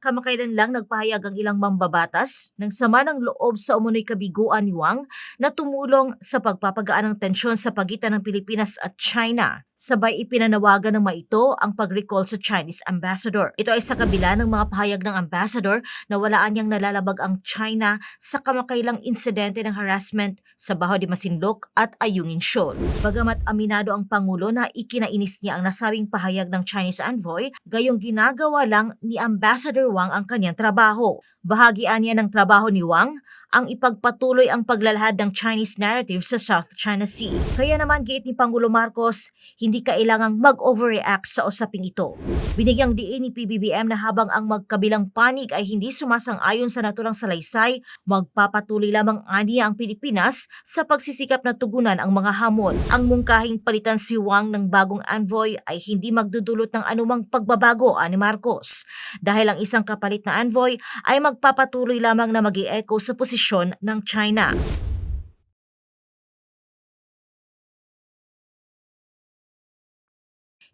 Kamakailan lang nagpahayag ang ilang mambabatas ng sama ng loob sa umunoy kabiguan ni Wang na tumulong sa pagpapagaan ng tensyon sa pagitan ng Pilipinas at China. Sabay ipinanawagan ng maito ang pag-recall sa Chinese ambassador. Ito ay sa kabila ng mga pahayag ng ambassador na walaan niyang nalalabag ang China sa kamakailang insidente ng harassment sa Baho de Masinloc at Ayungin Shoal. Bagamat aminado ang Pangulo na ikinainis niya ang nasabing pahayag ng Chinese envoy, gayong ginagawa lang ni Ambassador Wang ang kanyang trabaho. Bahagian niya ng trabaho ni Wang ang ipagpatuloy ang paglalahad ng Chinese narrative sa South China Sea. Kaya naman giit ni Pangulo Marcos, hindi kailangang mag-overreact sa usaping ito. Binigyang diin ni PBBM na habang ang magkabilang panig ay hindi sumasang-ayon sa naturang salaysay, magpapatuloy lamang aniya ang Pilipinas sa pagsisikap na tugunan ang mga hamon. Ang mungkahing palitan si Wang ng bagong envoy ay hindi magdudulot ng anumang pagbabago ani Marcos. Dahil ang isang kapalit na envoy ay magpapatuloy lamang na mag-i-echo sa posisyon ng China.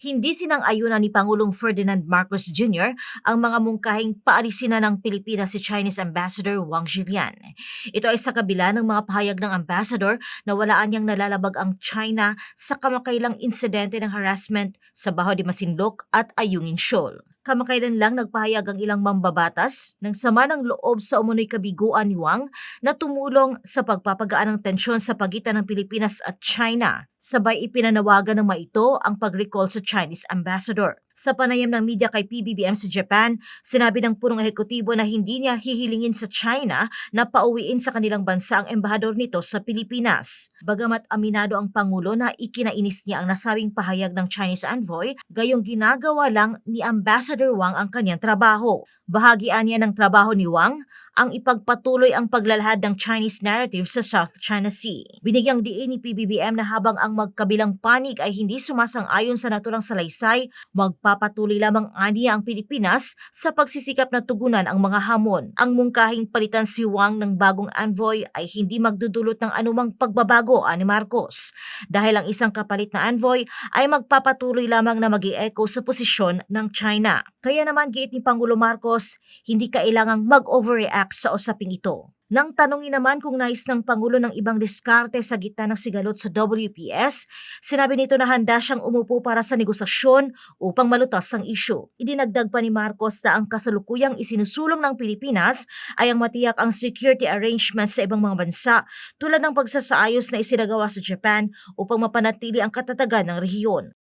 Hindi sinang-ayunan ni Pangulong Ferdinand Marcos Jr. ang mga mungkahing paalisin na ng Pilipinas si Chinese Ambassador Wang Zhilian. Ito ay sa kabila ng mga pahayag ng ambassador na walaan niyang nalalabag ang China sa kamakailang insidente ng harassment sa Baho de Masinloc at Ayungin Shoal. Kamakailan lang nagpahayag ang ilang mambabatas ng sama ng loob sa umunoy kabiguan ni Wang na tumulong sa pagpapagaan ng tensyon sa pagitan ng Pilipinas at China. Sabay ipinanawagan ng maito ang pag-recall sa Chinese ambassador. Sa panayam ng media kay PBBM sa Japan, sinabi ng punong ehekutibo na hindi niya hihilingin sa China na pauwiin sa kanilang bansa ang embahador nito sa Pilipinas. Bagamat aminado ang Pangulo na ikinainis niya ang nasabing pahayag ng Chinese envoy, gayong ginagawa lang ni Ambassador Wang ang kanyang trabaho. Bahagian niya ng trabaho ni Wang ang ipagpatuloy ang paglalahad ng Chinese narrative sa South China Sea. Binigyang diin ni PBBM na habang ang magkabilang panig ay hindi sumasang-ayon sa naturang salaysay, magpapatuloy lamang aniya ang Pilipinas sa pagsisikap na tugunan ang mga hamon. Ang mungkahing palitan si Wang ng bagong envoy ay hindi magdudulot ng anumang pagbabago ani Marcos. Dahil ang isang kapalit na envoy ay magpapatuloy lamang na mag-i-echo sa posisyon ng China. Kaya naman giit ni Pangulo Marcos, hindi kailangang mag-overreact sa usaping ito. Nang tanungin naman kung nais ng Pangulo ng ibang diskarte sa gitna ng sigalot sa WPS, sinabi nito na handa siyang umupo para sa negosasyon upang malutas ang isyu. Idinagdag pa ni Marcos na ang kasalukuyang isinusulong ng Pilipinas ay ang matiyak ang security arrangements sa ibang mga bansa tulad ng pagsasaayos na isinagawa sa Japan upang mapanatili ang katatagan ng rehiyon.